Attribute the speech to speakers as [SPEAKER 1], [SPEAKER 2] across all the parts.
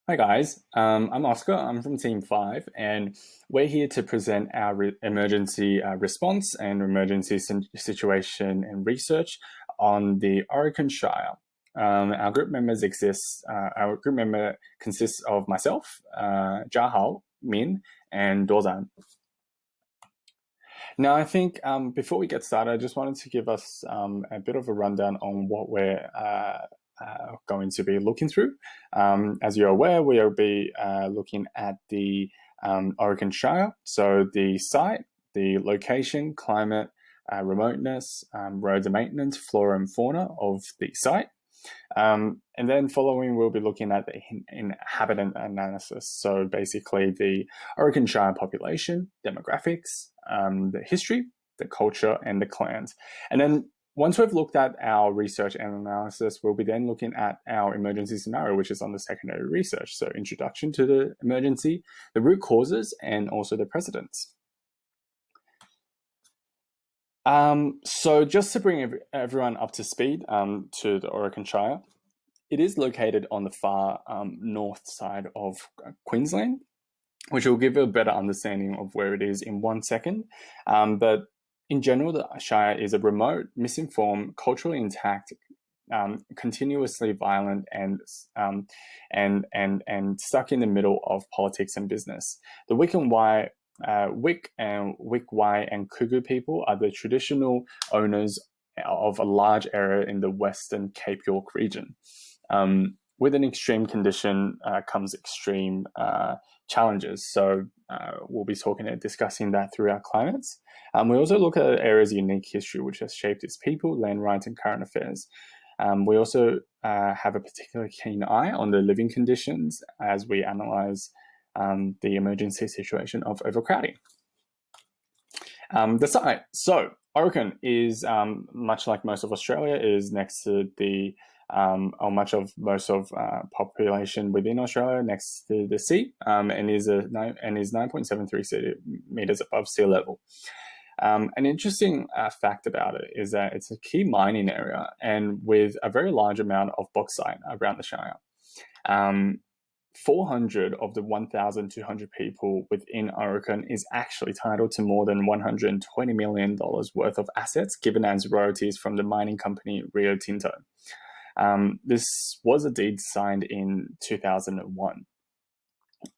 [SPEAKER 1] Hi guys, I'm Oscar. I'm from Team 5, and we're here to present our emergency response and emergency situation and research on the Aurukun Shire. Our group members exist. Our group member consists of myself, Jiahao, Ming, and Duoran. Now, I think before we get started, I just wanted to give us a bit of a rundown on what we're going to be looking through. As you're aware, we'll be looking at the Aurukun Shire, so the site, the location, climate, remoteness, roads and maintenance, flora and fauna of the site. And then following, we'll be looking at the inhabitant analysis. So basically the Aurukun Shire population, demographics, the history, the culture, and the clans. And then once we've looked at our research and analysis, we'll be then looking at our emergency scenario, which is on the secondary research. So introduction to the emergency, the root causes, and also the precedents. So just to bring everyone up to speed to the Aurukun Shire, it is located on the far north side of Queensland, which will give you a better understanding of where it is in 1 second. But in general, the Shire is a remote, misinformed, culturally intact, continuously violent, and stuck in the middle of politics and business. The Wik and Wik-Wai and Kugu people are the traditional owners of a large area in the Western Cape York region. With an extreme condition comes extreme challenges. So we'll be discussing that through our climates. We also look at the area's unique history, which has shaped its people, land rights, and current affairs. We also have a particular keen eye on the living conditions as we analyze the emergency situation of overcrowding. The site. So Aurukun is, much like most of Australia, is next to the most of population within Australia next to the sea, and is 9.73 centimeters above sea level. An interesting fact about it is that it's a key mining area, and with a very large amount of bauxite around the Shire. 400 of the 1,200 people within Aurukun is actually titled to more than $120 million worth of assets given as royalties from the mining company Rio Tinto. This was a deed signed in 2001.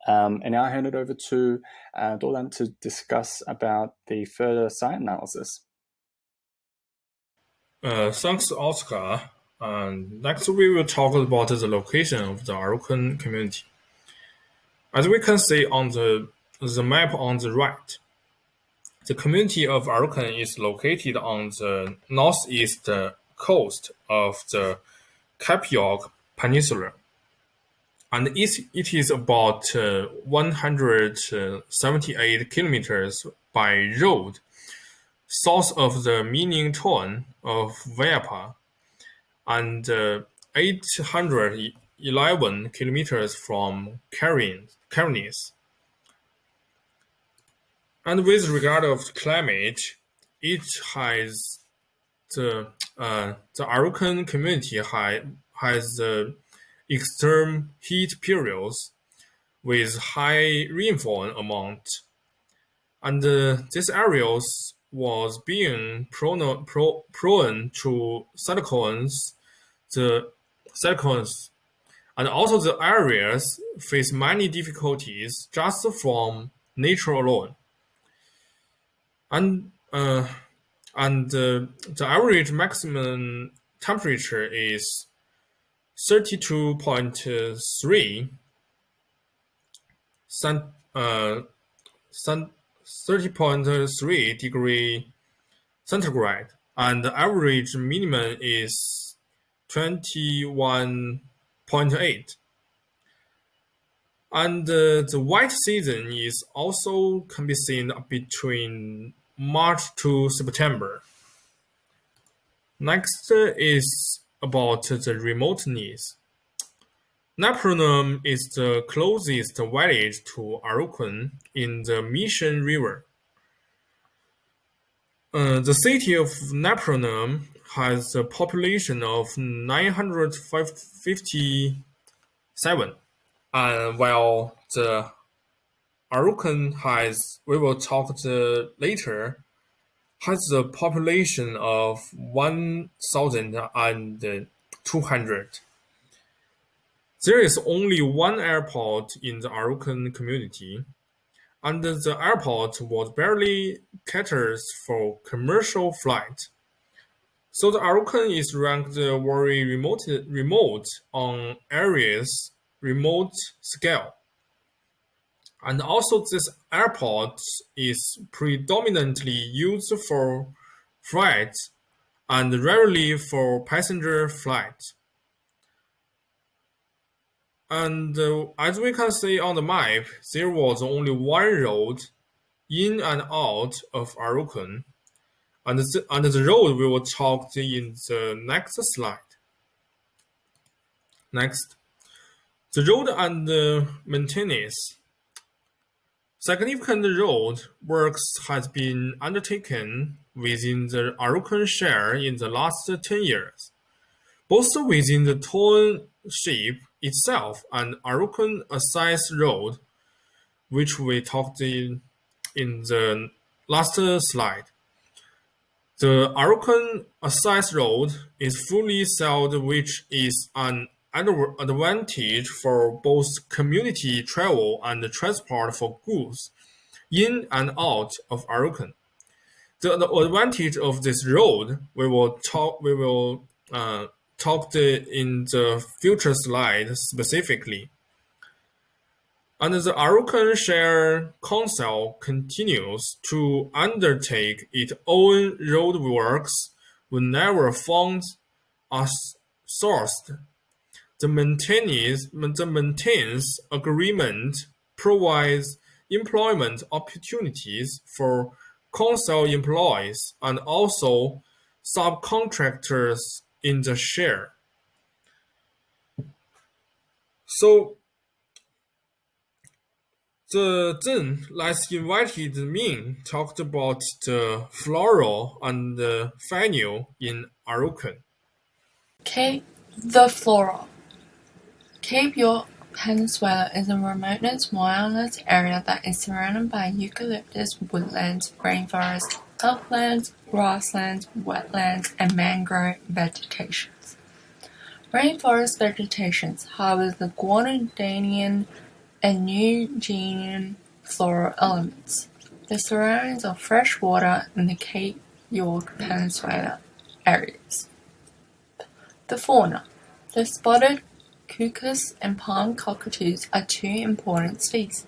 [SPEAKER 1] And now I hand it over to Duoran to discuss about the further site analysis.
[SPEAKER 2] Thanks, Oscar. Next, we will talk about the location of the Aurukun community. As we can see on the map on the right, the community of Aurukun is located on the northeast coast of the Cape York Peninsula, and it is about 178 kilometers by road south of the Ming town of Weipa, and 811 kilometers from Cairns. And with regard of climate, it has the Aurukun community has extreme heat periods with high rainfall amount, and these areas was being prone to cyclones. And also the areas face many difficulties just from nature alone. And the average maximum temperature is 30.3 degree centigrade, and the average minimum is 21.8. And the wet season is also can be seen between March to September. Next is about the remoteness. Napronom is the closest village to Aurukun in the Mission River. The city of Napronom has a population of 957, And while the Aurukun we will talk later, has a population of 1,200. There is only one airport in the Aurukun community, and the airport was barely caters for commercial flight. So the Aurukun is ranked very remote on areas remote scale. And also this airport is predominantly used for freight and rarely for passenger flight. And as we can see on the map, there was only one road in and out of Aurukun, and the road we will talk in the next slide. Next, the road and maintenance. Significant road works has been undertaken within the Aurukun Shire in the last 10 years, both within the township itself and Aurukun Access Road, which we talked in the last slide. The Aurukun Access Road is fully sold, which is an advantage for both community travel and transport for goods in and out of Aurukun. The advantage of this road we will talk in the future slide specifically. And the Aurukun Shire Council continues to undertake its own roadworks whenever funds are sourced. The maintenance agreement provides employment opportunities for council employees and also subcontractors in the shire. So then let's invite Ming talked about the flora and the fauna in Aurukun.
[SPEAKER 3] The flora. Cape York Peninsula is a remote wilderness area that is surrounded by eucalyptus woodlands, rainforest, uplands, grasslands, wetlands, and mangrove vegetations. Rainforest vegetations harbors the Guanadanian and New Guinean floral elements. The surroundings of fresh water in the Cape York Peninsula areas. The fauna. The spotted cucus and palm cockatoos are two important species.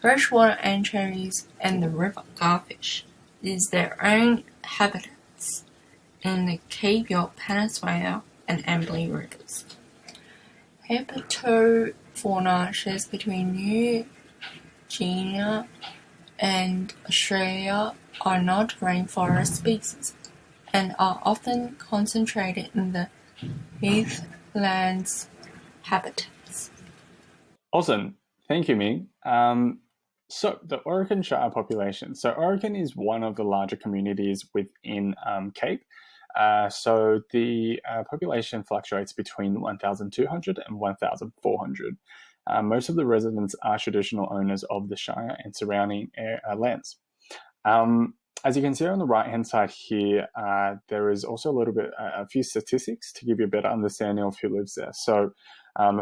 [SPEAKER 3] Freshwater anchovies and the river garfish is their own habitats in the Cape York Peninsula and Amberley rivers. Herpetofauna shares between New Guinea and Australia are not rainforest species and are often concentrated in the heathlands habitats.
[SPEAKER 1] Awesome. Thank you, Ming. So the Aurukun Shire population. So Aurukun is one of the larger communities within Cape. So the population fluctuates between 1,200 and 1,400. Most of the residents are traditional owners of the Shire and surrounding lands. As you can see on the right-hand side here, there is also a few statistics to give you a better understanding of who lives there. So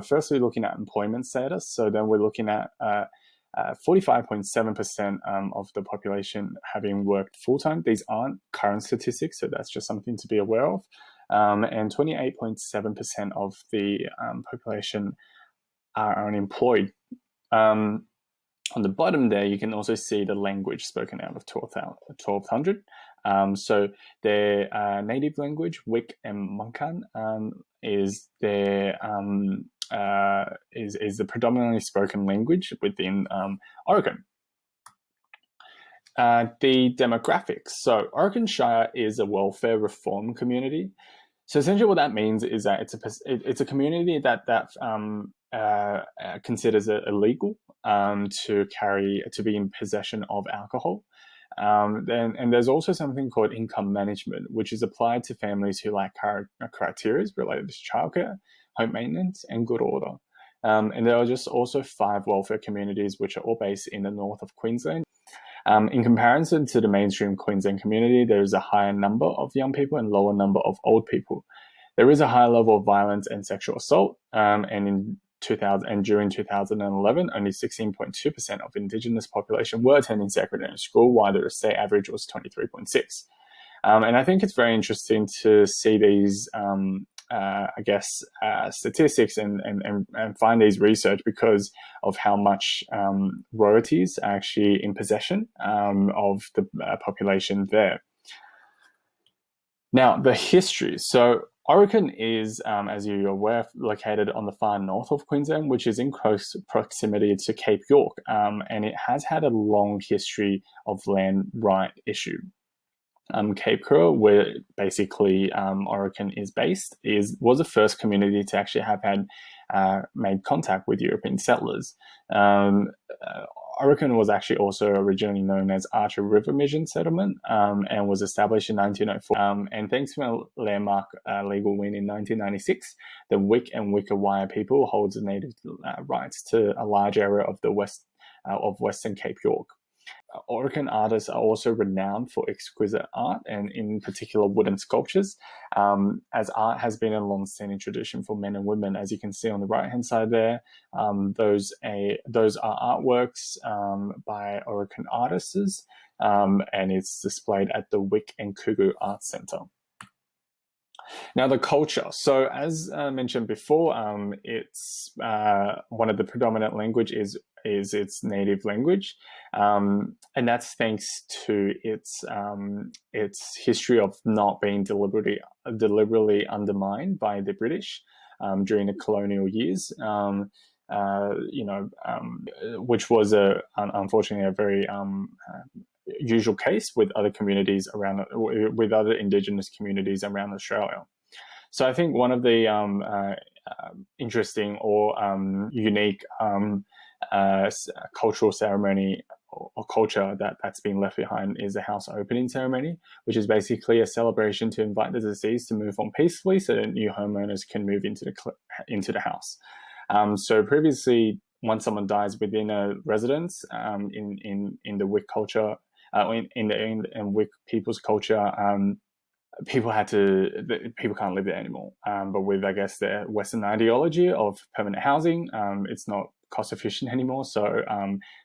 [SPEAKER 1] firstly, looking at employment status. So then we're looking at 45.7% of the population having worked full-time. These aren't current statistics, so that's just something to be aware of. And 28.7% of the population are unemployed. On the bottom there, you can also see the language spoken out of 1200. So their native language, Wik and Mankan, is their is the predominantly spoken language within Aurukun. The demographics. So Aurukun Shire is a welfare reform community. So essentially, what that means is that it's a community that considers it illegal to be in possession of alcohol. And there's also something called income management, which is applied to families who lack criteria related to childcare, home maintenance, and good order. And there are just also 5 welfare communities which are all based in the north of Queensland. In comparison to the mainstream Queensland community, there is a higher number of young people and lower number of old people. There is a higher level of violence and sexual assault, and during 2011, only 16.2% of Indigenous population were attending secondary school, while the state average was 23.6%. And I think it's very interesting to see these, statistics and find these research because of how much royalties are actually in possession of the population there. Now, the history. So Aurukun is, as you're aware, located on the far north of Queensland, which is in close proximity to Cape York, and it has had a long history of land right issue. Cape Coral, where basically Aurukun is based, was the first community to actually have had made contact with European settlers. Aurukun was actually also originally known as Archer River Mission Settlement and was established in 1904. And thanks to a landmark legal win in 1996, the Wik and Wikawaya people holds native rights to a large area of the Western Cape York. Aurukun artists are also renowned for exquisite art, and in particular wooden sculptures, as art has been a long-standing tradition for men and women. As you can see on the right-hand side there, those are artworks by Aurukun artists, and it's displayed at the Wik and Kugu Art Centre. Now, the culture. So as mentioned before, it's one of the predominant language is its native language, and that's thanks to its history of not being deliberately undermined by the British during the colonial years. Which was unfortunately a very usual case with other communities with other Indigenous communities around Australia. So I think one of the interesting or unique cultural ceremony or culture that's been left behind is the house opening ceremony, which is basically a celebration to invite the deceased to move on peacefully so that new homeowners can move into the house. So previously, once someone dies within a residence, in the Wik culture, in Wik people's culture, people can't live there anymore. But with, I guess, the Western ideology of permanent housing, it's not cost efficient anymore. So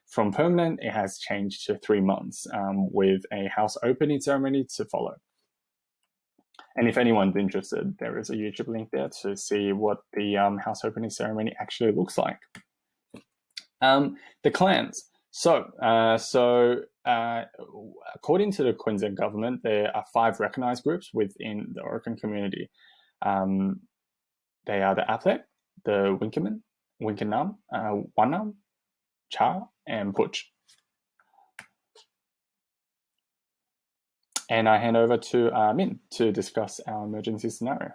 [SPEAKER 1] from permanent, it has changed to 3 months with a house opening ceremony to follow. And if anyone's interested, there is a YouTube link there to see what the house opening ceremony actually looks like. The clans. So according to the Queensland government, there are 5 recognised groups within the Aurukun community. They are the Aplek, the Winkerman, Winkenam, Wanam, Cha, and Puch. And I hand over to Min to discuss our emergency scenario.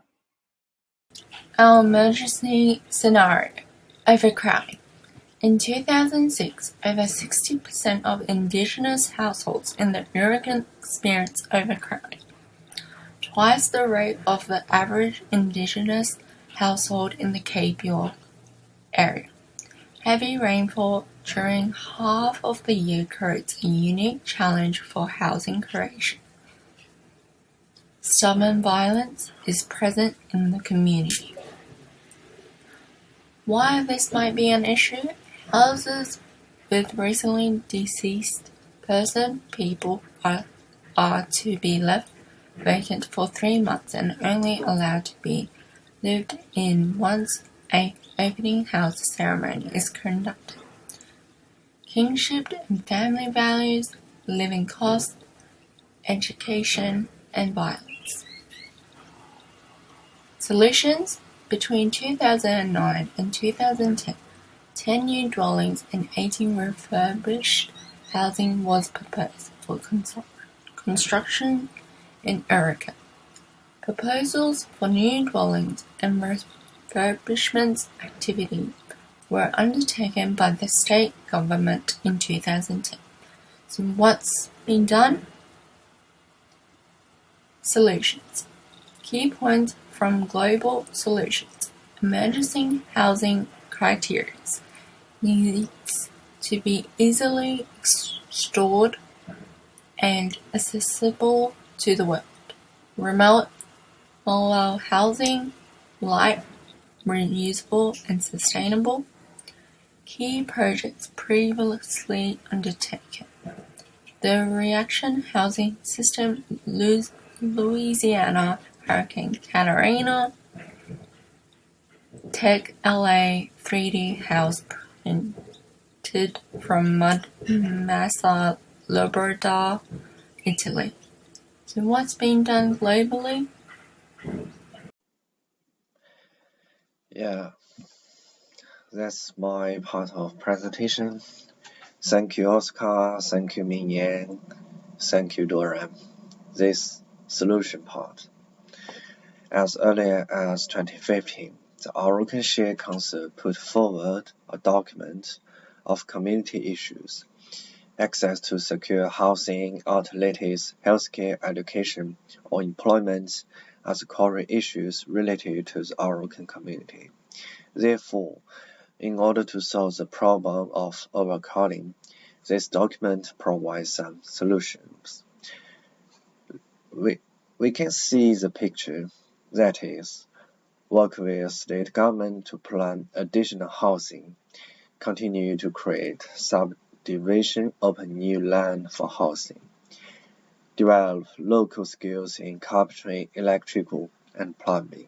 [SPEAKER 3] Our emergency scenario: overcrowding. In 2006, over 60% of Indigenous households in the Aurukun experienced overcrowding, twice the rate of the average Indigenous household in the Cape York area. Heavy rainfall during half of the year creates a unique challenge for housing creation. Stubborn violence is present in the community. While this might be an issue, houses with recently deceased people are to be left vacant for 3 months and only allowed to be lived in once an opening house ceremony is conducted. Kinship and family values, living costs, education, and violence. Solutions: between 2009 and 2010, 10 new dwellings and 18 refurbished housing was proposed for construction in Aurukun. Proposals for new dwellings and refurbishments activity were undertaken by the state government in 2010. So what's been done? Solutions. Key points from global solutions. Emergency housing criteria. Needs to be easily stored and accessible to the world. Remote mobile housing, light, reusable and sustainable. Key projects previously undertaken. The reaction housing system, Louisiana Hurricane Katrina, Tech LA 3D house printed from Massa Libertà, Italy. So what's being done globally?
[SPEAKER 4] Yeah, that's my part of presentation. Thank you, Oscar. Thank you, Ming. Thank you, Duoran. This solution part. As early as 2015, the Aurukun Shire Council put forward a document of community issues, access to secure housing, utilities, healthcare, education, or employment as core issues related to the Aurukun community. Therefore, in order to solve the problem of overcrowding, this document provides some solutions. We can see the picture, that is, work with state government to plan additional housing, continue to create subdivision, open new land for housing, develop local skills in carpentry, electrical, and plumbing.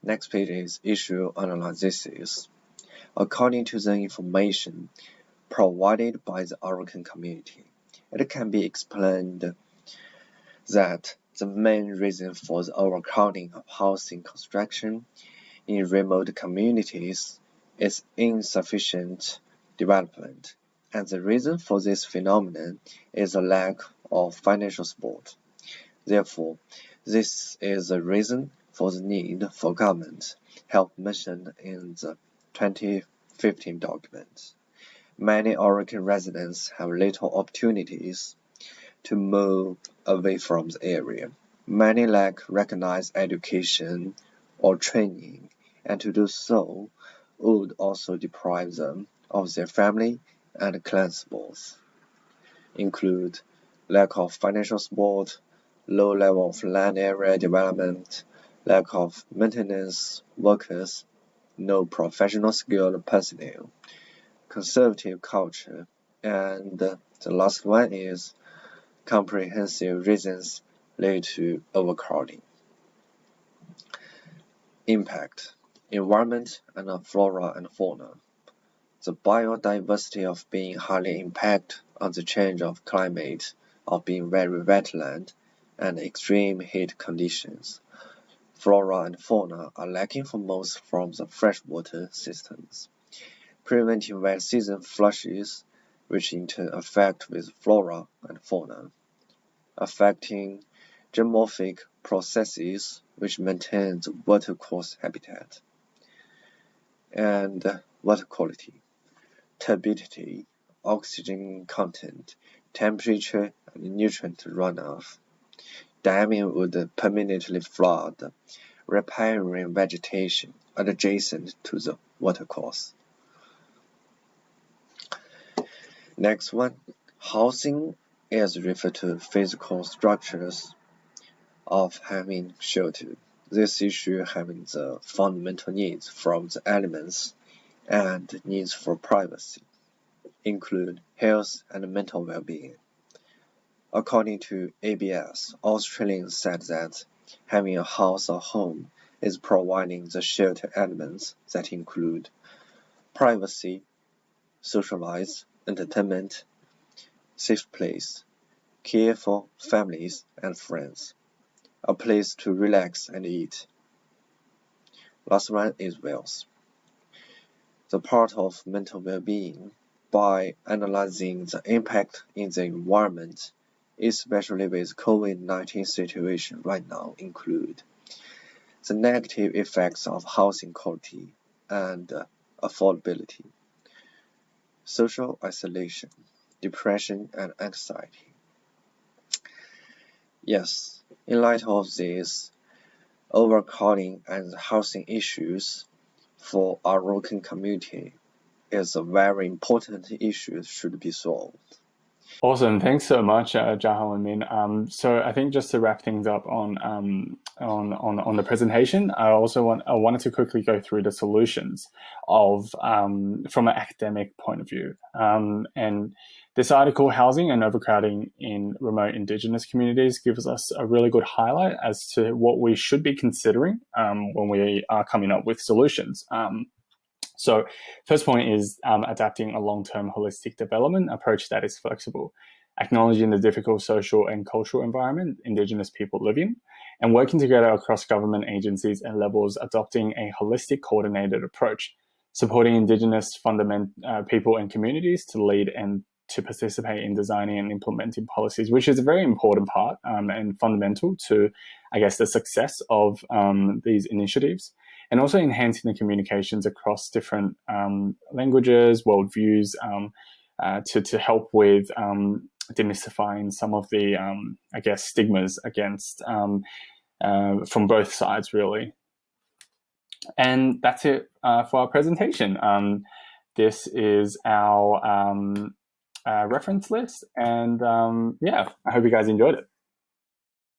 [SPEAKER 4] Next page is issue analysis. According to the information provided by the Aurukun community, it can be explained that the main reason for the overcrowding of housing construction in remote communities is insufficient development, and the reason for this phenomenon is a lack of financial support. Therefore, this is the reason for the need for government help mentioned in the 2015 document. Many Aurukun residents have little opportunities to move away from the area. Many lack recognized education or training, and to do so would also deprive them of their family and clan support, include lack of financial support, low level of land area development, lack of maintenance workers, no professional skilled personnel, conservative culture, and the last one is comprehensive reasons lead to overcrowding. Impact: environment and flora and fauna. The biodiversity of being highly impacted on the change of climate, of being very wetland, and extreme heat conditions. Flora and fauna are lacking for most from the freshwater systems, preventing wet season flushes, which in turn affect with flora and fauna, affecting geomorphic processes which maintain the watercourse habitat, and water quality, turbidity, oxygen content, temperature, and nutrient runoff. Damming would permanently flood riparian vegetation adjacent to the watercourse. Next one, housing is referred to physical structures of having shelter. This issue having the fundamental needs from the elements and needs for privacy, include health and mental well-being. According to ABS, Australians said that having a house or home is providing the shelter elements that include privacy, socialize, entertainment, safe place, care for families and friends, a place to relax and eat. Last one is wealth. The part of mental well-being by analyzing the impact in the environment, especially with COVID-19 situation right now, include the negative effects of housing quality and affordability, social isolation, depression, and anxiety. Yes, in light of these overcrowding and housing issues, for Aurukun community is a very important issue should be solved.
[SPEAKER 1] Awesome, thanks so much, Jiahao and Min. So I think just to wrap things up on the presentation, I wanted to quickly go through the solutions of from an academic point of view. And this article, Housing and Overcrowding in Remote Indigenous Communities, gives us a really good highlight as to what we should be considering when we are coming up with solutions. So first point is adapting a long-term holistic development approach that is flexible, acknowledging the difficult social and cultural environment Indigenous people live in, and working together across government agencies and levels, adopting a holistic coordinated approach, supporting Indigenous people and communities to lead and to participate in designing and implementing policies, which is a very important part and fundamental to, I guess, the success of these initiatives. And also enhancing the communications across different languages, worldviews, to help with demystifying some of the, I guess, stigmas against from both sides, really. And that's it for our presentation. This is our reference list, and yeah, I hope you guys enjoyed it.